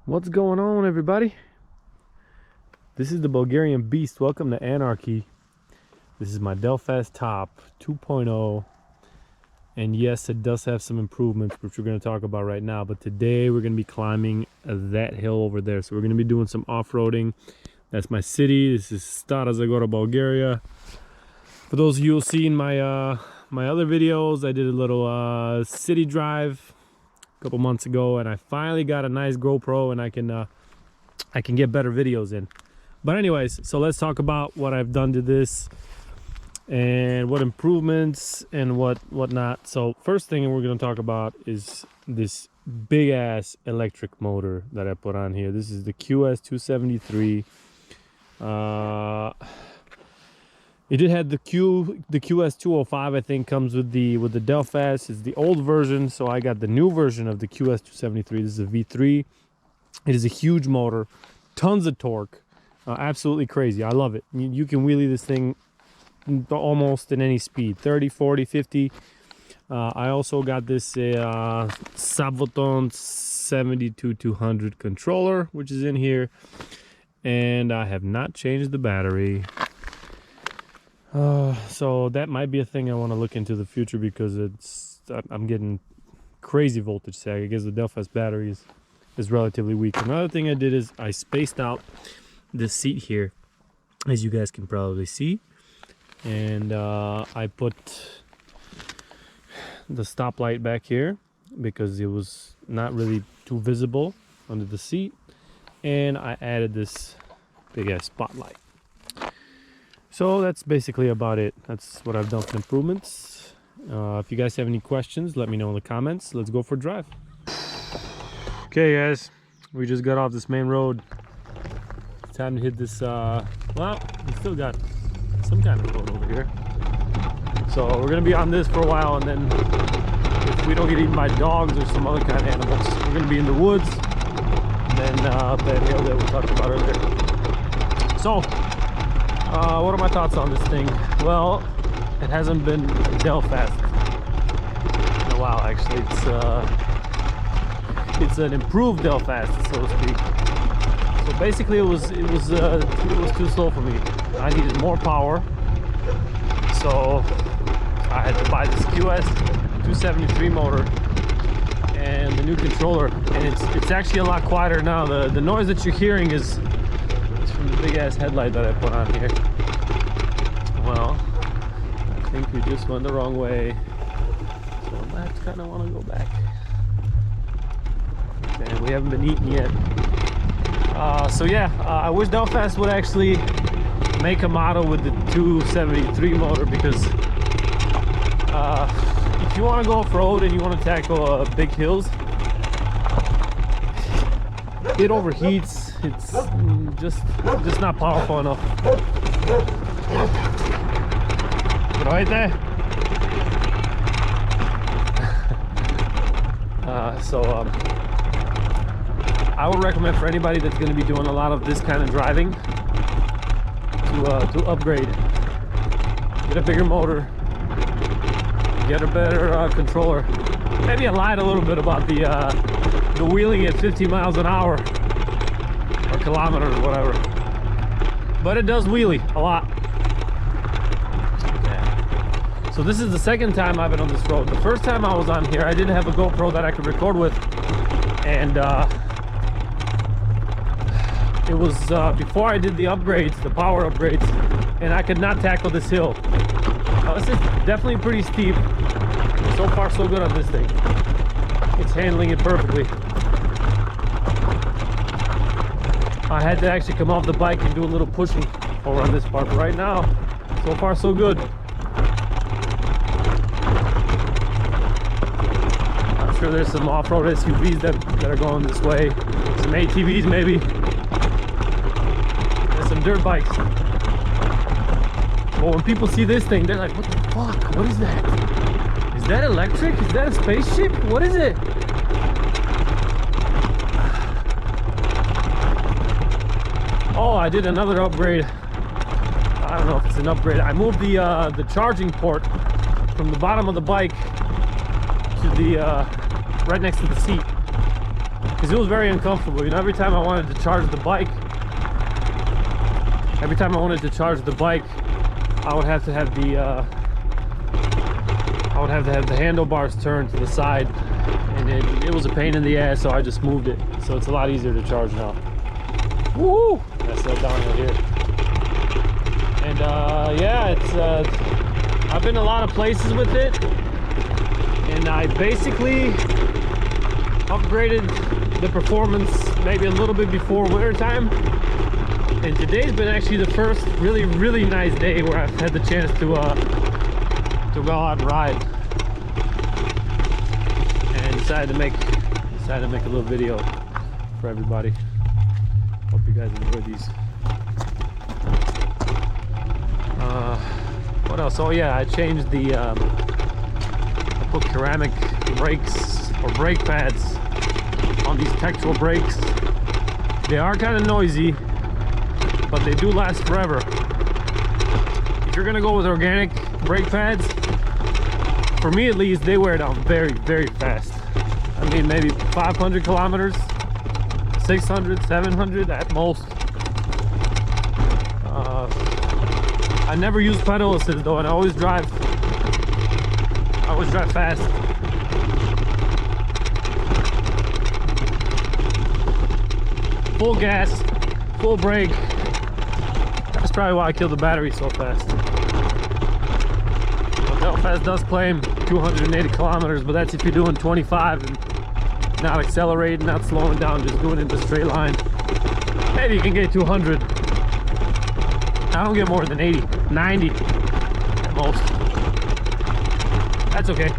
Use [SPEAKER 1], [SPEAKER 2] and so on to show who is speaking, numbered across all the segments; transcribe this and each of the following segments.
[SPEAKER 1] What's going on, everybody? This is the Bulgarian Beast. Welcome to Anarchy. This is my Delfast top 2.0. And yes, it does have some improvements, which we're going to talk about right now. But today we're going to be climbing that hill over there. So we're going to be doing some off-roading. That's my city. This is Stara Zagora, Bulgaria. For those of you who'll see in my other videos, I did a little city drive a couple months ago, and I finally got a nice GoPro, and I can get better videos in. But anyways, so let's talk about what I've done to this and what improvements and whatnot. So first thing we're going to talk about is this big ass electric motor that I put on here. This is the QS273. It did have the QS205, I think, comes with the Delfast. It's the old version, so I got the new version of the QS273. This is a V3. It is a huge motor, tons of torque, absolutely crazy. I love it. You can wheelie this thing almost in any speed, 30, 40, 50. I also got this Saboton 72200 controller, which is in here, and I have not changed the battery. So that might be a thing I want to look into the future, because I'm getting crazy voltage sag. I guess the Delfast battery is relatively weak. Another thing I did is I spaced out this seat here, as you guys can probably see, and I put the stoplight back here because it was not really too visible under the seat, and I added this big ass spotlight. So that's basically about it. That's what I've done for improvements. If you guys have any questions, let me know in the comments. Let's go for a drive. Okay guys, we just got off this main road. It's time to hit this, well, we still got some kind of road over here. So we're gonna be on this for a while, and then if we don't get eaten by dogs or some other kind of animals, we're gonna be in the woods, and then that hill that we talked about earlier. So, what are my thoughts on this thing? Well, it hasn't been Delfast in a while, actually. It's an improved Delfast, so to speak. So basically, it was too slow for me. I needed more power, so I had to buy this QS273 motor and the new controller. And it's actually a lot quieter now. The noise that you're hearing is from the big ass headlight that I put on here. Well, I think we just went the wrong way, so I might kind of want to go back. Okay, we haven't been eating yet. So yeah, I wish Delfast would actually make a model with the 273 motor, because if you want to go off-road and you want to tackle big hills, it overheats. It's just not powerful enough. Right there. I would recommend for anybody that's going to be doing a lot of this kind of driving to upgrade. Get a bigger motor. Get a better controller. Maybe I lied a little bit about the wheeling at 50 miles an hour. Kilometers or whatever, but it does wheelie a lot. Okay. So this is the second time I've been on this road. The first time I was on here, I didn't have a GoPro that I could record with, and it was before I did the upgrades, the power upgrades, and I could not tackle this hill. This is definitely pretty steep. So far so good on this thing. It's handling it perfectly. I had to actually come off the bike and do a little pushing over on this part, but right now, so far so good. I'm sure there's some off-road SUVs that are going this way, some ATVs maybe, and some dirt bikes. But when people see this thing, they're like, what the fuck? What is that? Is that electric? Is that a spaceship? What is it? Oh, I did another upgrade. I don't know if it's an upgrade. I moved the charging port from the bottom of the bike to the right next to the seat. because it was very uncomfortable. You know, every time I wanted to charge the bike, I would have to have the handlebars turned to the side, and it was a pain in the ass, so I just moved it. So it's a lot easier to charge now. Woo! That's that downhill here. And yeah, it's I've been a lot of places with it, and I basically upgraded the performance maybe a little bit before winter time. And today's been actually the first really nice day where I've had the chance to go out and ride, and decided to make a little video for everybody. Hope you guys enjoy these. What else? Oh yeah, I changed I put ceramic brakes or brake pads on these textural brakes. They are kind of noisy, but they do last forever. If you're gonna go with organic brake pads, for me at least, they wear down very fast. I mean, maybe 500 kilometers, 600, 700 at most. I never use pedal assist though, and I always drive fast. Full gas, full brake. That's probably why I killed the battery so fast. Delfast does claim 280 kilometers, but that's if you're doing 25 and not accelerating, not slowing down, just doing it in the straight line. Maybe you can get 200. I don't get more than 80, 90 at most. That's okay.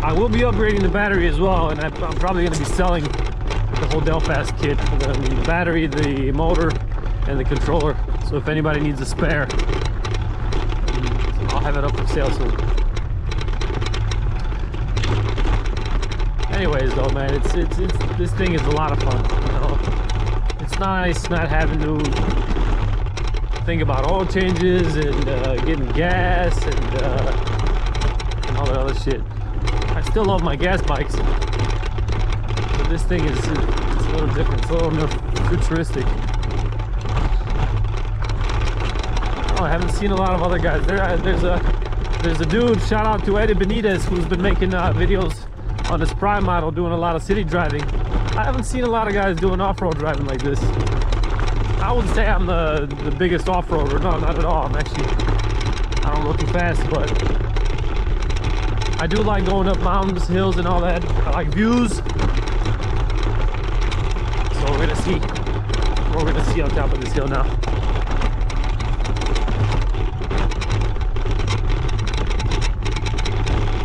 [SPEAKER 1] I will be upgrading the battery as well, and I'm probably going to be selling the whole Delfast kit. The battery, the motor, and the controller. So if anybody needs a spare, I'll have it up for sale soon. Anyways though, man, it's this thing is a lot of fun, you know? It's nice not having to think about oil changes and getting gas and all that other shit. I still love my gas bikes, but this thing is it's a little different. It's a little more futuristic. Oh, I haven't seen a lot of other guys. There's a dude, shout out to Eddie Benitez, who's been making videos on his Prime model, doing a lot of city driving. I haven't seen a lot of guys doing off-road driving like this. I wouldn't say I'm the biggest off-roader. No, not at all. I don't go too fast, but I do like going up mountains, hills, and all that. I like views. So we're gonna see what we're gonna see on top of this hill now.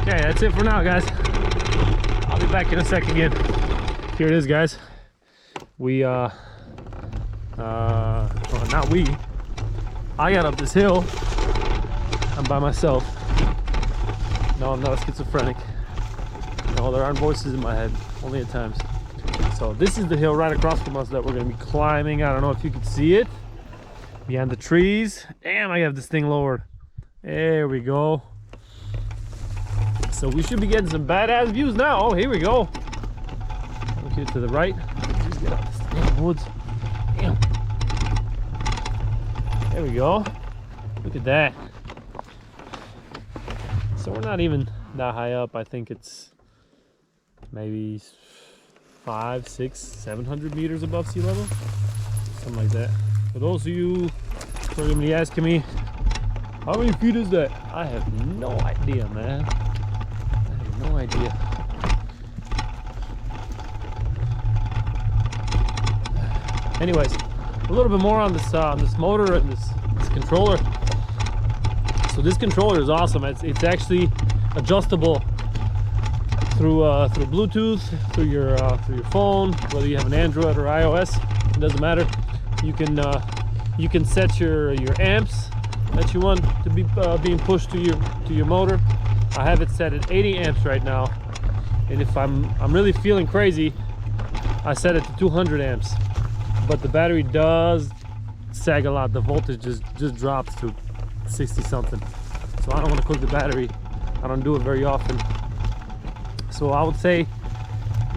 [SPEAKER 1] Okay, that's it for now, guys. I'll be back in a sec again. Here it is, guys. We well, not we. I got up this hill. I'm by myself. No, I'm not schizophrenic. No, there aren't voices in my head, only at times. So this is the hill right across from us that we're gonna be climbing. I don't know if you can see it behind the trees. Damn, I have this thing lowered. There we go. So we should be getting some badass views now. Oh, here we go. Look here to the right. Just get out of this damn woods. Damn. There we go. Look at that. So we're not even that high up. I think it's maybe 500, 600, 700 meters above sea level. Something like that. For those of you who are going to be asking me, how many feet is that? I have no idea, man. No idea. Anyways, a little bit more on this motor and this controller. So this controller is awesome. It's actually adjustable through Bluetooth, through your phone, whether you have an Android or iOS. It doesn't matter. You can set your amps that you want to be being pushed to your motor. I have it set at 80 amps right now, and if I'm really feeling crazy, I set it to 200 amps. But the battery does sag a lot. The voltage just drops to 60 something. So I don't want to cook the battery. I don't do it very often. So I would say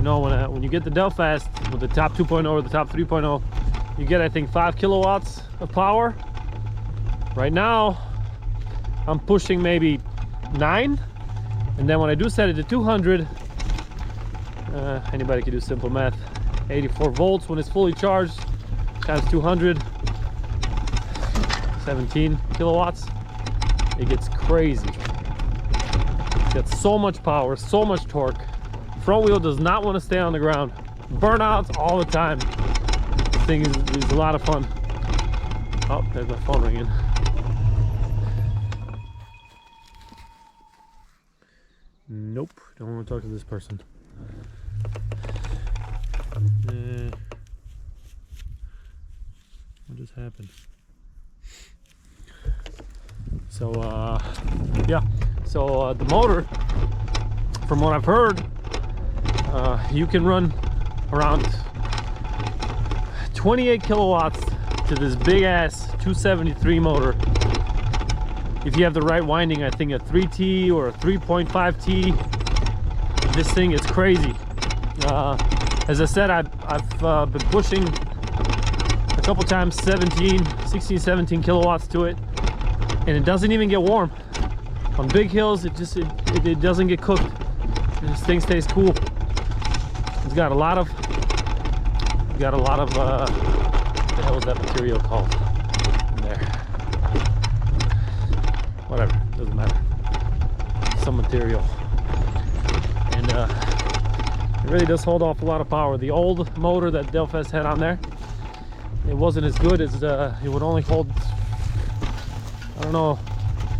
[SPEAKER 1] You know, when you get the Delfast with the top 2.0 or the top 3.0, you get, I think, 5 kilowatts of power. Right now, I'm pushing maybe 9. And then when I do set it to 200, anybody can do simple math, 84 volts when it's fully charged, times 200, 17 kilowatts. It gets crazy. It's got so much power, so much torque. Front wheel does not want to stay on the ground. Burnouts all the time. This thing is a lot of fun. Oh, there's my phone ringing. Nope, don't want to talk to this person. What just happened? So yeah, so the motor, from what I've heard, you can run around 28 kilowatts to this big ass 273 motor if you have the right winding. I think a 3T or a 3.5T. This thing is crazy. As I said, I've been pushing a couple times 16, 17 kilowatts to it, and it doesn't even get warm. On big hills, it doesn't get cooked. This thing stays cool. It's got a lot of what the hell is that material called in there? Whatever, doesn't matter. Some material, and it really does hold off a lot of power. The old motor that Delfast had on there, it wasn't as good as it would only hold, I don't know,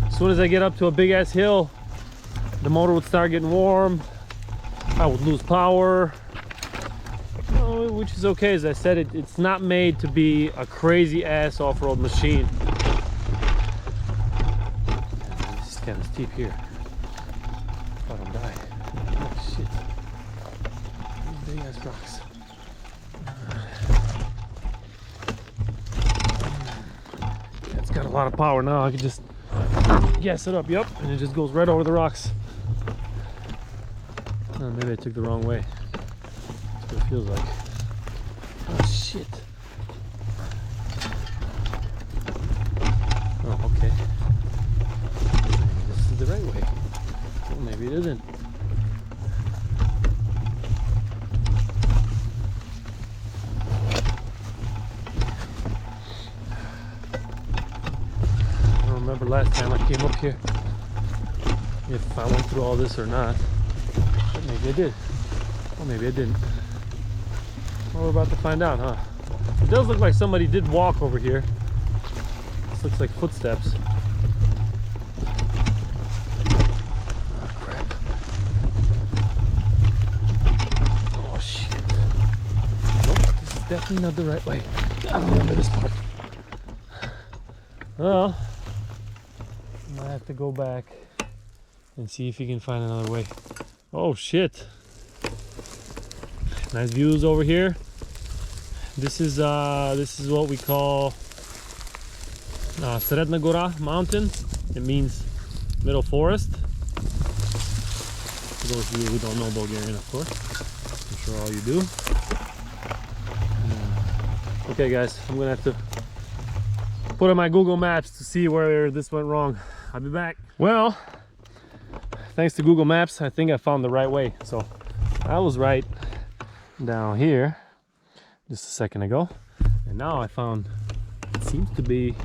[SPEAKER 1] as soon as I get up to a big ass hill, the motor would start getting warm. I would lose power, which is okay. As I said, it's not made to be a crazy ass off-road machine. This is kind of steep here. I don't die. Oh shit. These big ass rocks. It's got a lot of power now. I can just gas it up, yep, and it just goes right over the rocks. Oh, maybe I took the wrong way. That's what it feels like. Oh shit. Oh, okay. Maybe this is the right way. Well, maybe it isn't. I don't remember last time I came up here if I went through all this or not. But maybe I did. Or maybe I didn't. Well, we're about to find out, huh? It does look like somebody did walk over here. This looks like footsteps. Oh, crap. Oh, shit. Nope, this is definitely not the right way. I don't remember this part. Well, I might have to go back and see if you can find another way. Oh, shit. Nice views over here. This is what we call Sredna Gora mountain. It means middle forest. For those of you who don't know Bulgarian, of course. I'm sure all you do. Okay guys, I'm gonna have to put on my Google Maps to see where this went wrong. I'll be back. Well, thanks to Google Maps, I think I found the right way. So I was right down here just a second ago, and now I found it seems to be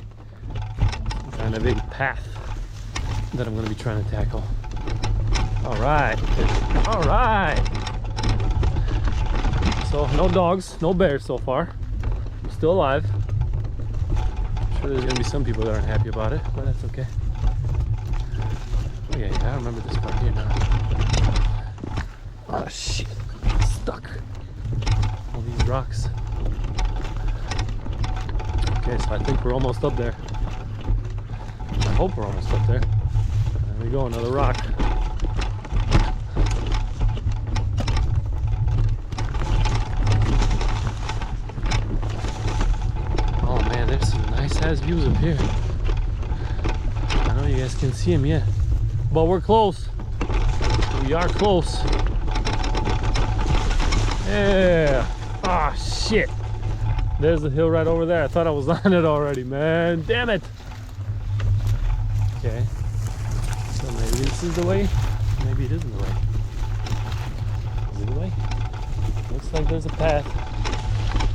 [SPEAKER 1] kind of a path that I'm going to be trying to tackle. All right, so no dogs, no bears so far. I'm still alive. I'm sure there's going to be some people that aren't happy about it, but that's okay. Oh yeah, I remember this part here now. Oh shit, I'm stuck. All these rocks. Okay, so I think we're almost up there. I hope we're almost up there. There we go, another rock. Oh man, there's some nice ass views up here. I don't know you guys can see them yet, but we're close. We are close. Yeah. Ah, shit. There's the hill right over there. I thought I was on it already, man. Damn it. Okay. So maybe this is the way. Maybe it isn't the way. Is it the way? Looks like there's a path.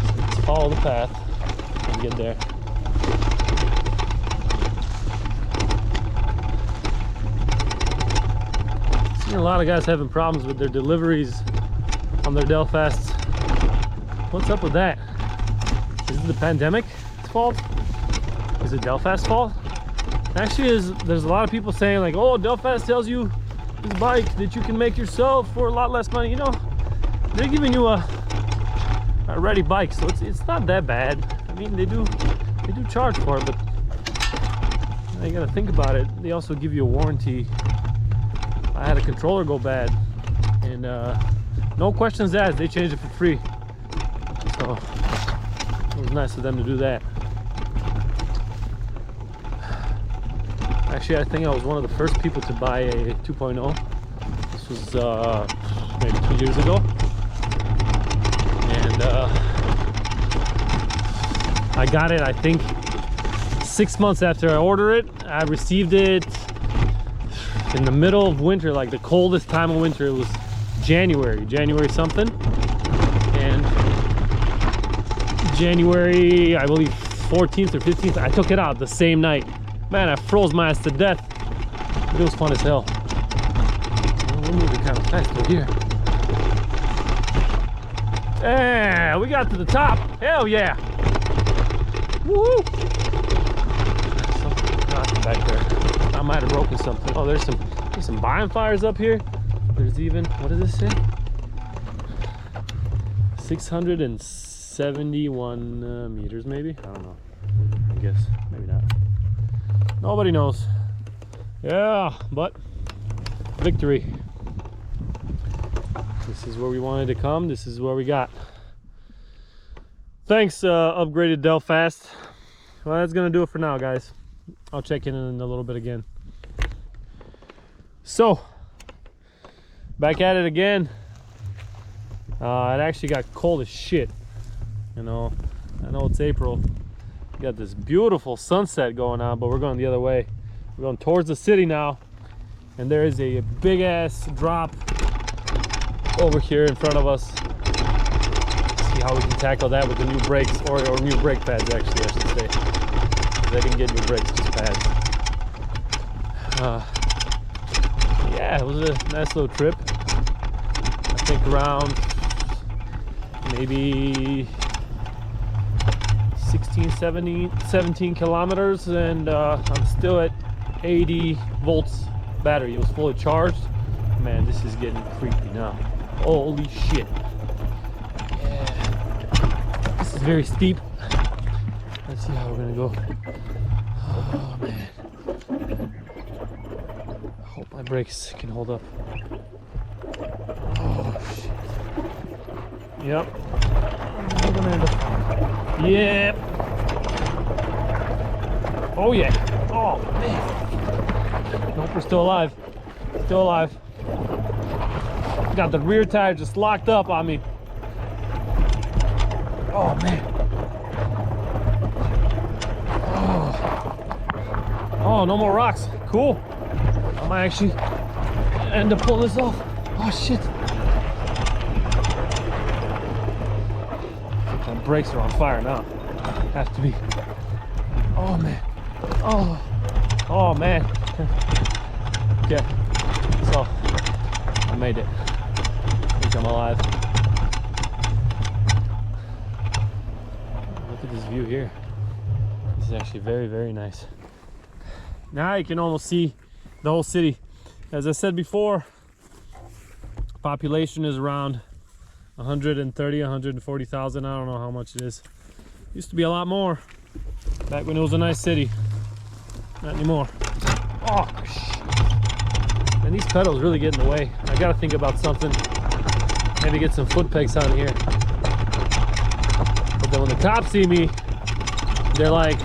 [SPEAKER 1] So let's follow the path and get there. Seen a lot of guys having problems with their deliveries on their Delfasts. What's up with that? Is it the pandemic's fault? Is it Delfast's fault? Actually, there's a lot of people saying like, oh, Delfast tells you this bike that you can make yourself for a lot less money. You know, they're giving you a ready bike, so it's not that bad. I mean, they do charge for it, but you gotta think about it. They also give you a warranty. I had a controller go bad, and no questions asked, they changed it for free. So it was nice of them to do that. Actually, I think I was one of the first people to buy a 2.0. This was maybe 2 years ago, and I got it, I think 6 months after I ordered it. I received it in the middle of winter, like the coldest time of winter. It was January something, and January, I believe 14th or 15th, I took it out the same night. Man, I froze my ass to death. It was fun as hell. We're moving kind of fast over here. Yeah, we got to the top. Hell yeah. Woo! Something back there. I might have broken something. Oh, there's some bonfires up here. There's even, what does this say? 671 meters, maybe? I don't know. I guess, maybe not. Nobody knows. Yeah, but victory. This is where we wanted to come. This is where we got. Thanks, upgraded Delfast. Well, that's gonna do it for now, guys. I'll check in a little bit again. So, back at it again. It actually got cold as shit. You know, I know it's April. We got this beautiful sunset going on, but we're going the other way. We're going towards the city now, and there is a big ass drop over here in front of us. See how we can tackle that with the new brakes, or new brake pads, actually, I should say. I didn't get new brakes, just pads. Yeah, it was a nice little trip. I think around maybe 16, 17 kilometers, and I'm still at 80 volts battery. It was fully charged. Man, this is getting creepy now. Holy shit. Yeah. This is very steep. Let's see how we're gonna go. Oh man. I hope my brakes can hold up. Oh shit. Yep. Yep. Oh yeah. Oh man. Nope, we're still alive. Still alive. Got the rear tire just locked up on me. Oh man. Oh, no more rocks. Cool. I might actually end up pulling this off. Oh shit. My brakes are on fire now. Have to be. Oh man. Oh man. Okay. So I made it. I think I'm alive. Look at this view here. This is actually very, very nice. Now you can almost see the whole city. As I said before, population is around 130, 140,000. I don't know how much it is. Used to be a lot more back when it was a nice city. Not anymore. Oh shit. And these pedals really get in the way. I gotta think about something. Maybe get some foot pegs on here. But then when the cops see me, they're like,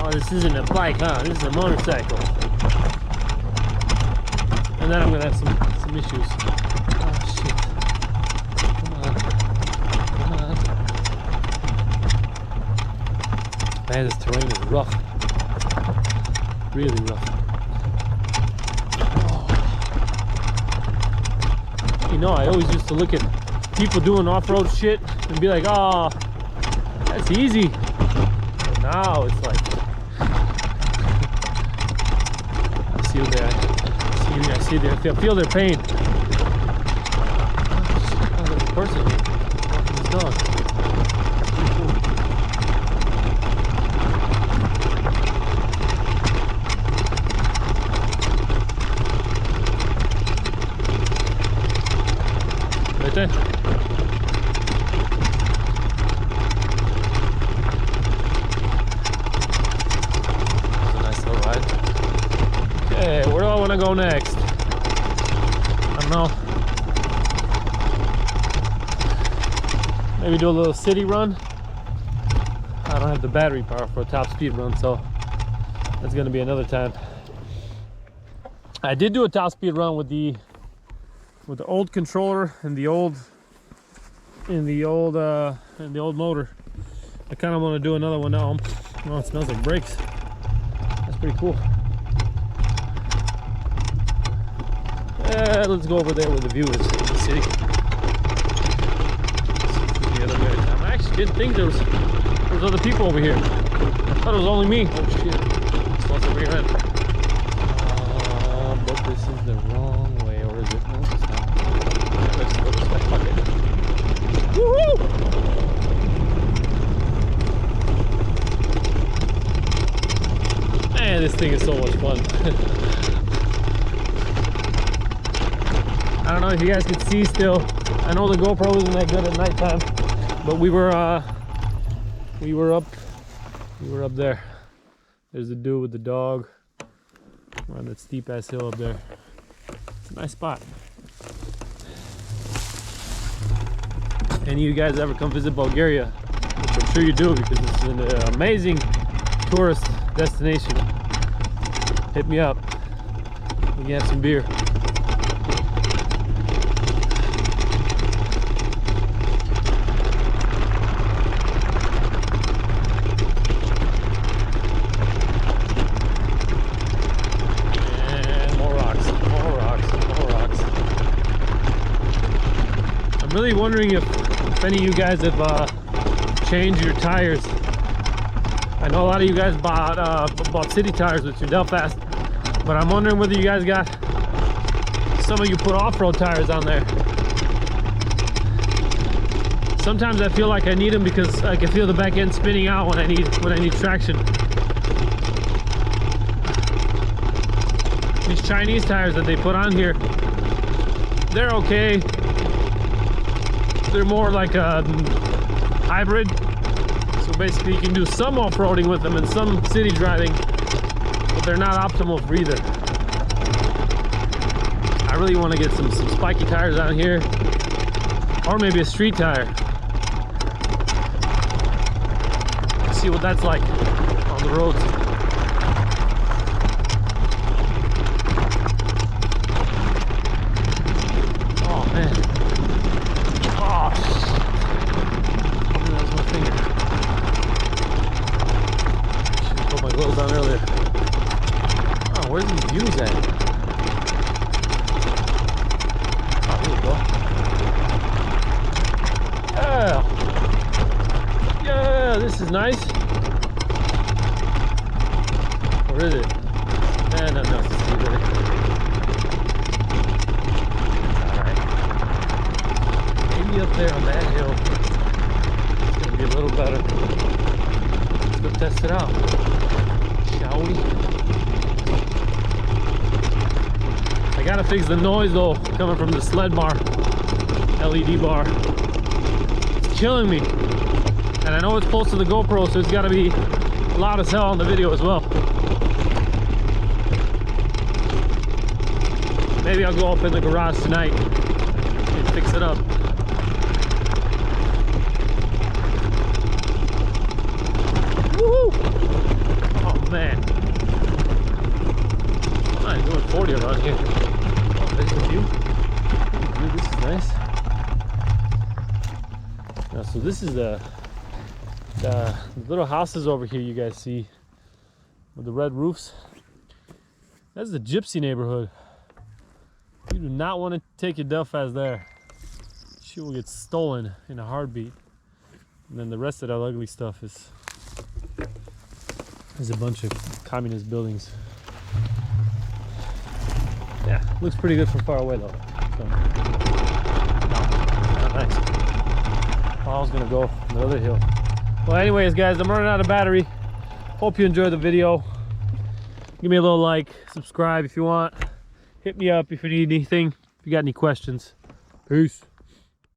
[SPEAKER 1] oh, this isn't a bike, huh? This is a motorcycle. And then I'm gonna have some issues. Oh shit. Come on. Man, this terrain is rough. Really rough. Oh. You know, I always used to look at people doing off-road shit and be like, oh, that's easy. But now it's like, I see there, I feel their pain. Oh, there's a person here walking his dog. Right there. That's a nice little ride. Okay, where do I want to go next? I don't know. Maybe do a little city run. I don't have the battery power for a top speed run, so that's gonna be another time. I did do a top speed run with the old controller and the old motor. I kind of want to do another one now. Oh, it smells like brakes. That's pretty cool. Let's go over there where the view is in the city. I actually didn't think there was other people over here. I thought it was only me. Oh shit! It's lots over here. But this is the wrong way, or is it? No, it's not. Let's go this way. Fuck it. Woohoo! Man, this thing is so much fun. I don't know if you guys can see still. I know the GoPro isn't that good at nighttime, but we were up there. There's the dude with the dog. We're on that steep ass hill up there. It's a nice spot. Any of you guys ever come visit Bulgaria, which I'm sure you do because it's an amazing tourist destination, hit me up. We can have some beer. Really wondering if any of you guys have changed your tires. I know a lot of you guys bought city tires with your Delfast, but I'm wondering whether you guys got, some of you put off-road tires on there. Sometimes I feel like I need them because I can feel the back end spinning out when I need traction. These Chinese tires that they put on here, they're okay. They're more like a hybrid, so basically you can do some off-roading with them and some city driving, but they're not optimal for either. I really want to get some spiky tires on here, or maybe a street tire. See what that's like on the roads. Oh man. On earlier. Oh, where's these views at? Oh, here we go. Yeah! Yeah, this is nice. Or is it? No, it's too big. Alright. Maybe up there on that hill it's gonna be a little better. Let's go test it out. Shall we? I gotta fix the noise though, coming from the sled bar, LED bar. It's killing me. And I know it's close to the GoPro, so it's gotta be loud as hell on the video as well. Maybe I'll go up in the garage tonight and fix it up. Woo! Man, I'm doing 40 around here. Oh, there's the view. This is nice. Now, so this is the The little houses over here you guys see with the red roofs, that's the gypsy neighborhood. You do not want to take your Delfast there. She will get stolen in a heartbeat. And then the rest of that ugly stuff is a bunch of communist buildings. Yeah, looks pretty good from far away though. So, nice. I was gonna go on the other hill. Well, anyways, guys, I'm running out of battery. Hope you enjoyed the video. Give me a little like, subscribe if you want. Hit me up if you need anything, if you got any questions. Peace.